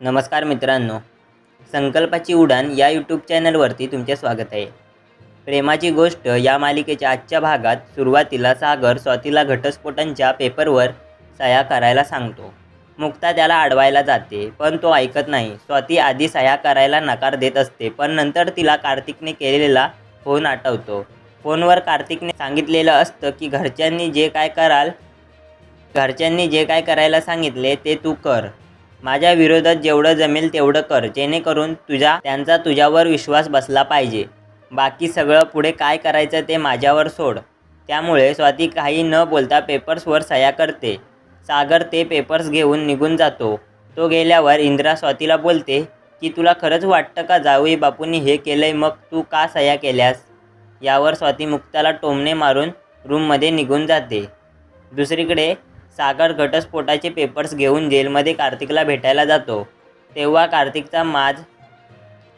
नमस्कार मित्रांनो, संकल्पाची उडान या यूट्यूब चॅनलवरती तुमचे स्वागत आहे. प्रेमाची गोष्ट या मालिकेच्या आजच्या भागात सुरुवातीला सागर स्वातीला घटस्फोटांच्या पेपरवर सह्या करायला सांगतो. मुक्ता त्याला अडवायला जाते, पण तो ऐकत नाही. स्वाती आधी सह्या करायला नकार देत असते, पण नंतर तिला कार्तिकने केलेला फोन आठवतो. फोनवर कार्तिकने सांगितलेलं असतं की घरच्यांनी जे काय करायला सांगितले ते तू कर. माझ्या विरोधात जेवढं जमेल तेवढं कर, जेणेकरून त्यांचा तुझ्यावर विश्वास बसला पाहिजे. बाकी सगळं पुढे काय करायचं ते माझ्यावर सोड. त्यामुळे स्वाती काही न बोलता पेपर्सवर सह्या करते. सागर ते पेपर्स घेऊन निघून जातो. तो गेल्यावर इंदिरा स्वातीला बोलते की तुला खरंच वाटतं का जावई बापूंनी हे केलंय, मग तू का सह्या केल्यास? यावर स्वाती मुक्ताला टोमणे मारून रूममध्ये निघून जाते. दुसरीकडे सागर घटस्फोटाचे पेपर्स घेऊन जेलमध्ये कार्तिकला भेटायला जातो. तेव्हा कार्तिकचा माज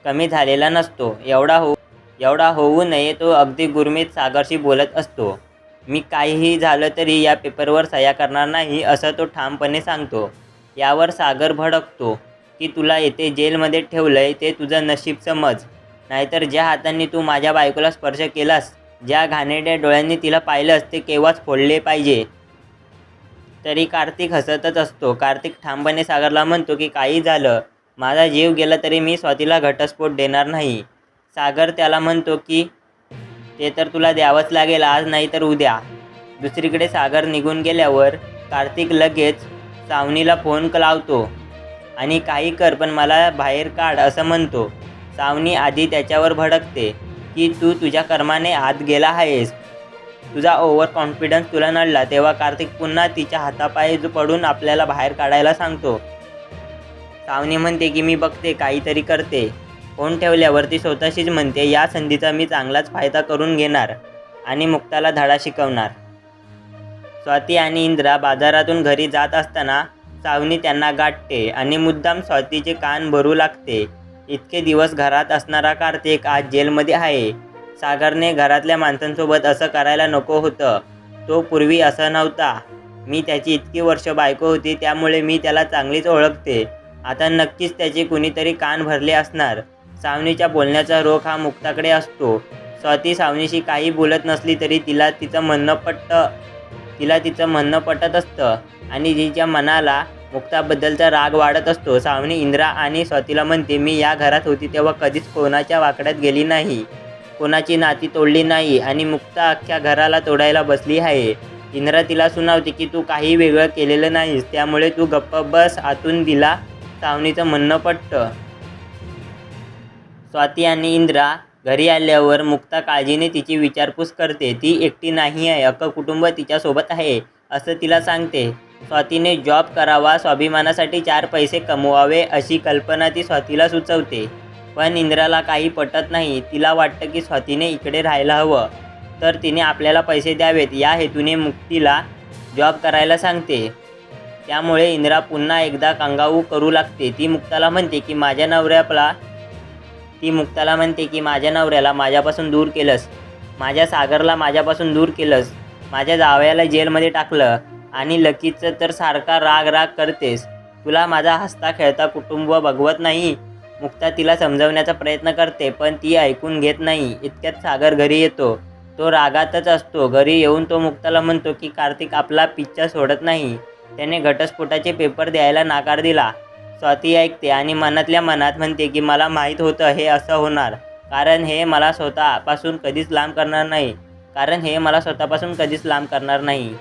कमी झालेला नसतो. एवढा होऊ नये तो अगदी गुरमीत सागरशी बोलत असतो. मी काहीही झालं तरी या पेपरवर सह्या करणार नाही, असं तो ठामपणे सांगतो. यावर सागर भडकतो की तुला येथे जेलमध्ये ठेवलंय ते तुझं नशीब समज, नाहीतर ज्या हातांनी तू माझ्या बायकोला स्पर्श केलास, ज्या घाणेरड्या डोळ्यांनी तिला पाहिलंस, ते केव्हाच फोडले पाहिजे. तरी कार्तिक हसतच असतो. कार्तिक ठामपणे सागरला म्हणतो की काही झालं, माझा जीव गेला तरी मी स्वातीला घटस्फोट देणार नाही. सागर त्याला म्हणतो की ते तर तुला द्यावंच लागेल, आज नाही तर उद्या. दुसरीकडे सागर निघून गेल्यावर कार्तिक लगेच सावनीला फोन लावतो आणि काही कर पण मला बाहेर काढ असं म्हणतो. सावनी आधी त्याच्यावर भडकते की तू तुझ्या कर्माने आत गेला आहेस, तुझा ओव्हर कॉन्फिडन्स तुला नडला. तेव्हा कार्तिक पुन्हा तिच्या हातापायी पडून आपल्याला बाहेर काढायला सांगतो. सावनी म्हणते की मी बघते, काहीतरी करते. फोन ठेवल्यावर ती स्वतःशीच म्हणते, या संधीचा मी चांगलाच फायदा करून घेणार आणि मुक्ताला धडा शिकवणार. स्वाती आणि इंदिरा बाजारातून घरी जात असताना सावनी त्यांना गाठते आणि मुद्दाम स्वातीचे कान भरू लागते. इतके दिवस घरात असणारा कार्तिक आज जेलमध्ये आहे. सागरने घरातल्या माणसांसोबत असं करायला नको होतं. तो पूर्वी असा नव्हता. मी त्याची इतकी वर्ष बायको होती, त्यामुळे मी त्याला चांगलीच ओळखते. आता नक्कीच त्याचे कुणीतरी कान भरले असणार. सावनीच्या बोलण्याचा रोख हा मुक्ताकडे असतो. स्वाती सावनीशी काही बोलत नसली तरी तिला तिचं म्हणणं पटत असतं आणि तिच्या मनाला मुक्ताबद्दलचा राग वाढत असतो. सावनी इंदिरा आणि स्वातीला म्हणते, मी या घरात होती तेव्हा कधीच कोणाच्या वाकड्यात गेली नाही, कोणाची नाती तोडली नाही आणि मुक्ता अख्ख्या घराला तोडायला बसली आहे. इंदिरा तिला सुनावते की तू काही वेगळं केलेलं नाहीस, त्यामुळे तू गप्प बस. आतून तिला सावनीचं म्हणणं पटतं. स्वाती आणि इंदिरा घरी आल्यावर मुक्ता काळजीने तिची विचारपूस करते. ती एकटी नाही आहे, अख्खं कुटुंब तिच्यासोबत आहे असं तिला सांगते. स्वातीने जॉब करावा, स्वाभिमानासाठी 4 पैसे कमवावे अशी कल्पना ती स्वातीला सुचवते. पण इंदिराला काही पटत नाही. तिला वाटतं की स्वातीने इकडे राहायला हवं, तर तिने आपल्याला पैसे द्यावेत. या हेतूने मुक्तीला जॉब करायला सांगते. त्यामुळे इंदिरा पुन्हा एकदा कांगाऊ करू लागते. ती मुक्ताला म्हणते की माझ्या नवऱ्याला माझ्यापासून दूर केलंस, माझ्या सागरला माझ्यापासून दूर केलंस, माझ्या जावयाला जेलमध्ये टाकलं आणि लकीचं तर सारखा राग करतेस. तुला माझा हसता खेळता कुटुंब बघवत नाही. मुक्ता तिला समजवण्याचा प्रयत्न करते, पण ती ऐकून घेत नाही. इतक्यात सागर घरी येतो. तो रागातच असतो. घरी येऊन तो मुक्ताला म्हणतो की कार्तिक आपला पिच्छा सोडत नाही, त्याने घटस्फोटाचे पेपर द्यायला नकार दिला. स्वाती ऐकते आणि मनातल्या मनात म्हणते की मला माहीत होतं हे असं होणार, कारण हे मला स्वतःपासून कधीच लांब करणार नाही.